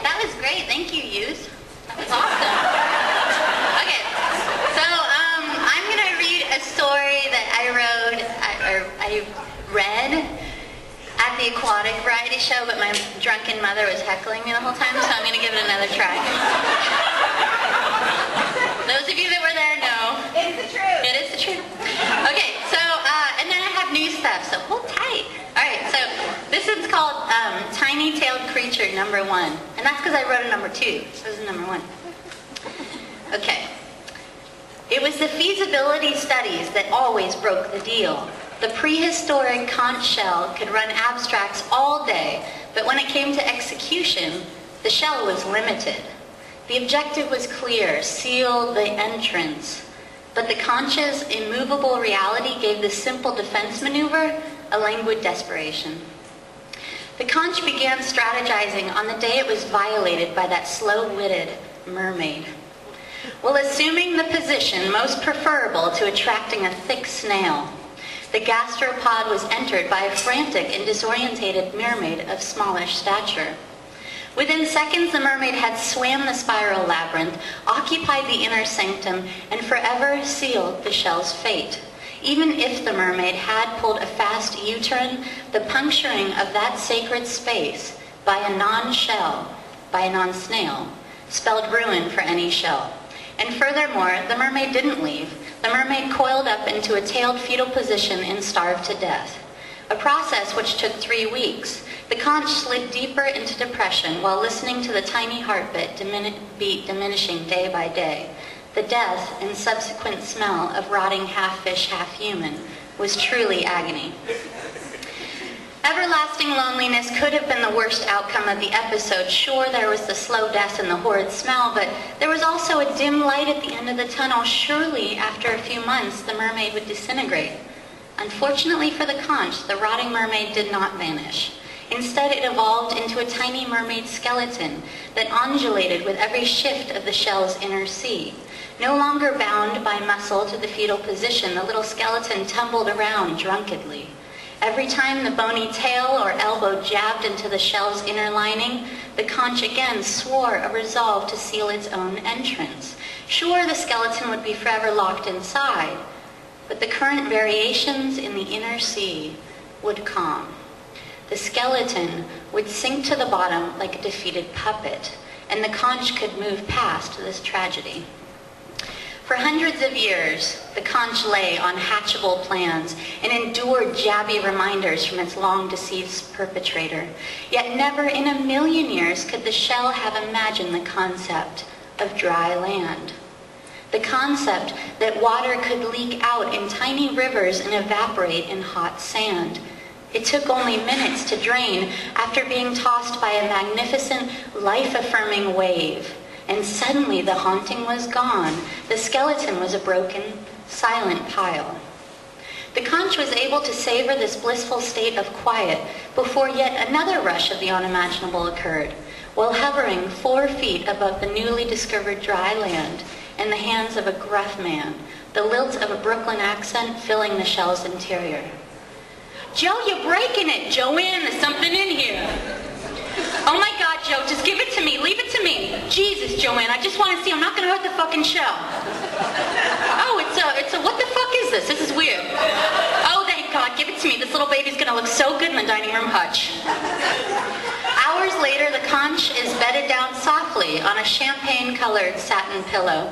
that was great. Thank you, Yus. That was awesome. Okay, so I'm going to read a story that I read at the aquatic variety show, but my drunken mother was heckling me the whole time, so I'm going to give it another try. Those of you that were there know. It's the truth. It is the truth. Okay, so, and then I have new stuff, so hold tight. Alright, so this is called Tiny-Tailed Creature number 1. And that's because I wrote a number 2. So this is number 1. Okay. It was the feasibility studies that always broke the deal. The prehistoric conch shell could run abstracts all day, but when it came to execution, the shell was limited. The objective was clear: seal the entrance. But the conch's immovable reality gave the simple defense maneuver a languid desperation. The conch began strategizing on the day it was violated by that slow-witted mermaid. While assuming the position most preferable to attracting a thick snail, the gastropod was entered by a frantic and disorientated mermaid of smallish stature. Within seconds, the mermaid had swam the spiral labyrinth, occupied the inner sanctum, and forever sealed the shell's fate. Even if the mermaid had pulled a fast U-turn, the puncturing of that sacred space by a non-shell, by a non-snail, spelled ruin for any shell. And furthermore, the mermaid didn't leave. The mermaid coiled up into a tailed fetal position and starved to death. A process which took 3 weeks. The conch slid deeper into depression while listening to the tiny heartbeat diminishing day by day. The death and subsequent smell of rotting half fish, half human was truly agony. Everlasting loneliness could have been the worst outcome of the episode. Sure, there was the slow death and the horrid smell, but there was also a dim light at the end of the tunnel. Surely, after a few months, the mermaid would disintegrate. Unfortunately for the conch, the rotting mermaid did not vanish. Instead, it evolved into a tiny mermaid skeleton that undulated with every shift of the shell's inner sea. No longer bound by muscle to the fetal position, the little skeleton tumbled around drunkenly. Every time the bony tail or elbow jabbed into the shell's inner lining, the conch again swore a resolve to seal its own entrance. Sure, the skeleton would be forever locked inside, but the current variations in the inner sea would calm. The skeleton would sink to the bottom like a defeated puppet, and the conch could move past this tragedy. For hundreds of years, the conch lay on hatchable plans and endured jabby reminders from its long-deceased perpetrator. Yet never in a million years could the shell have imagined the concept of dry land. The concept that water could leak out in tiny rivers and evaporate in hot sand. It took only minutes to drain after being tossed by a magnificent, life-affirming wave. And suddenly the haunting was gone. The skeleton was a broken, silent pile. The conch was able to savor this blissful state of quiet before yet another rush of the unimaginable occurred, while hovering 4 feet above the newly discovered dry land in the hands of a gruff man, the lilt of a Brooklyn accent filling the shell's interior. "Joe, you're breaking it! Joanne, there's something in here!" "Oh my God, Joe, just give it to me. Leave it to me." "Jesus, Joanne, I just want to see. I'm not going to hurt the fucking shell." "Oh, it's a, what the fuck is this? This is weird." "Oh, thank God, give it to me. This little baby's going to look so good in the dining room hutch." Hours later, the conch is bedded down softly on a champagne-colored satin pillow,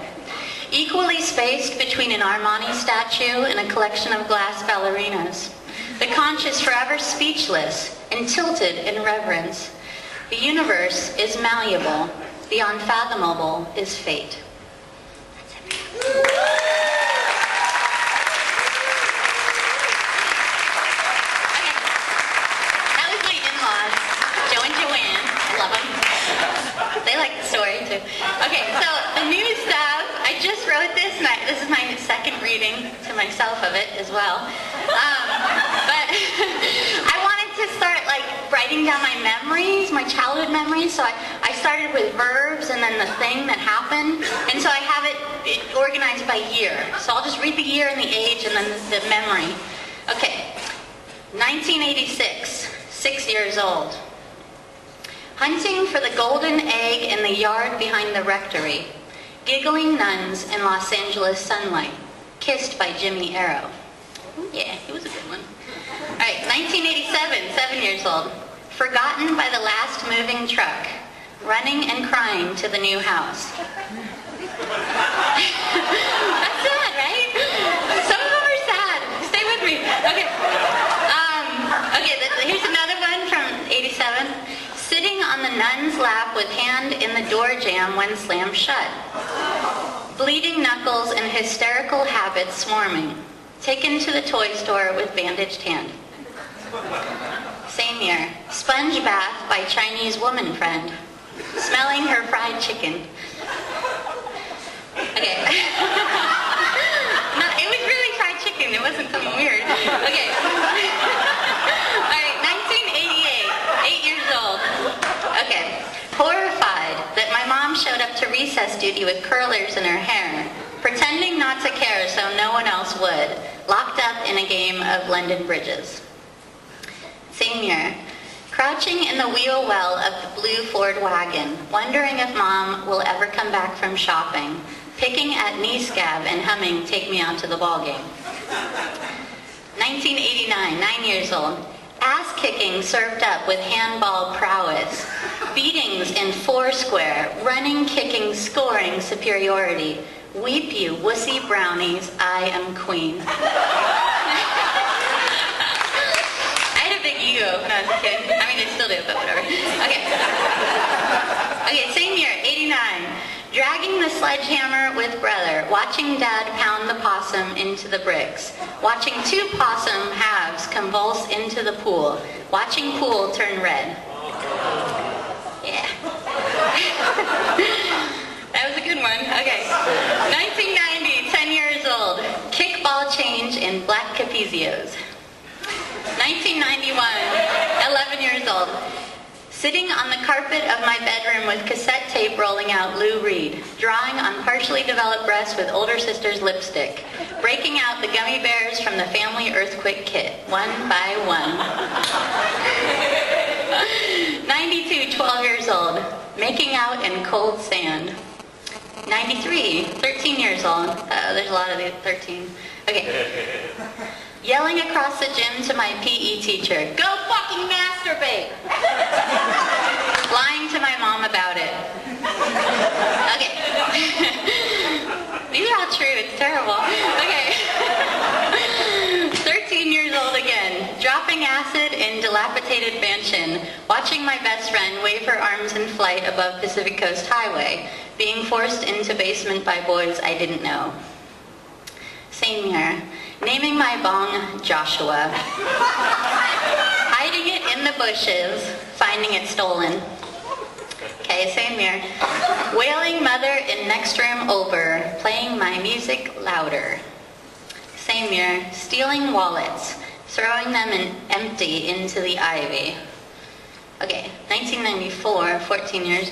equally spaced between an Armani statue and a collection of glass ballerinas. The conch is forever speechless and tilted in reverence. The universe is malleable. The unfathomable is fate. That's it. Okay. That was my in-laws, Joe and Joanne. I love them. They like the story too. Okay, so the new stuff, I just wrote this, and this is my second reading to myself of it as well. But I wanted to start writing down my memories, my childhood memories. So I started with verbs and then the thing that happened. And so I have it organized by year. So I'll just read the year and the age and then the memory. Okay, 1986, 6 years old. Hunting for the golden egg in the yard behind the rectory. Giggling nuns in Los Angeles sunlight. Kissed by Jimmy Arrow. Ooh, yeah, he was a good one. All right, 1987, 7 years old. Forgotten by the last moving truck. Running and crying to the new house. That's sad, right? Some of them are sad. Stay with me. Okay. Here's another one from 87. Sitting on the nun's lap with hand in the door jamb when slammed shut. Bleeding knuckles and hysterical habits swarming. Taken to the toy store with bandaged hand. Same year. Sponge bath by Chinese woman friend. Smelling her fried chicken. Okay. No, it was really fried chicken. It wasn't something weird. Okay. All right, 1988. 8 years old. Okay. Horrified that my mom showed up to recess duty with curlers in her hair, pretending not to care so no one else would, locked up in a game of London Bridges. Same year. Crouching in the wheel well of the blue Ford wagon, wondering if Mom will ever come back from shopping, picking at knee scab and humming Take Me Out to the Ball Game. 1989, 9 years old. Ass kicking served up with handball prowess. Beatings in foursquare, running, kicking, scoring superiority. Weep you wussy brownies, I am queen. Ego when I was a kid. I mean, I still do, but whatever. Okay. Okay, same year, 89. Dragging the sledgehammer with brother. Watching Dad pound the possum into the bricks. Watching two possum halves convulse into the pool. Watching pool turn red. Yeah. That was a good one. Okay. 1990, 10 years old. Kickball change in black capezios. 1991, 11 years old. Sitting on the carpet of my bedroom with cassette tape rolling out Lou Reed, drawing on partially developed breasts with older sister's lipstick, breaking out the gummy bears from the family earthquake kit, one by one. 92, 12 years old, making out in cold sand. 93, 13 years old. There's a lot of these, 13. Okay. Yelling across the gym to my PE teacher, go fucking masturbate! Lying to my mom about it. Okay. These are all true, it's terrible. Okay. 13 years old again, dropping acid in dilapidated mansion, watching my best friend wave her arms in flight above Pacific Coast Highway, being forced into basement by boys I didn't know. Same year. Naming my bong Joshua. Hiding it in the bushes, finding it stolen. Okay, same year. Wailing mother in next room over, playing my music louder. Same year. Stealing wallets, throwing them empty into the ivy. Okay, 1994, 14 years.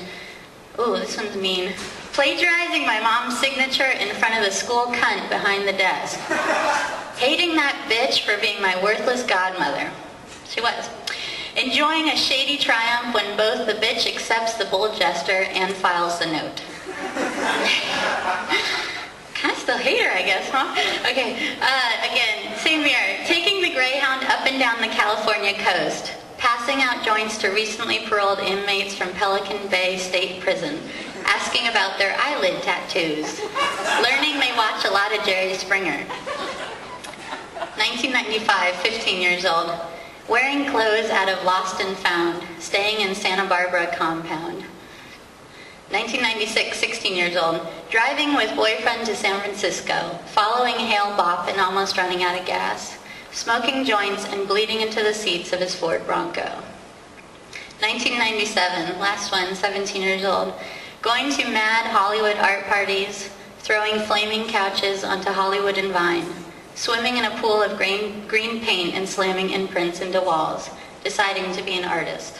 Ooh, this one's mean. Plagiarizing my mom's signature in front of the school cunt behind the desk. Hating that bitch for being my worthless godmother. She was. Enjoying a shady triumph when both the bitch accepts the bold gesture and files the note. Kind of still hate her, I guess, huh? Okay, again, same year. Taking the Greyhound up and down the California coast. Passing out joints to recently paroled inmates from Pelican Bay State Prison. Asking about their eyelid tattoos. Learning they watch a lot of Jerry Springer. 1995, 15 years old. Wearing clothes out of Lost and Found. Staying in Santa Barbara compound. 1996, 16 years old. Driving with boyfriend to San Francisco. Following Hale Bop and almost running out of gas. Smoking joints and bleeding into the seats of his Ford Bronco. 1997, last one, 17 years old. Going to mad Hollywood art parties, throwing flaming couches onto Hollywood and Vine, swimming in a pool of green paint and slamming imprints into walls, deciding to be an artist.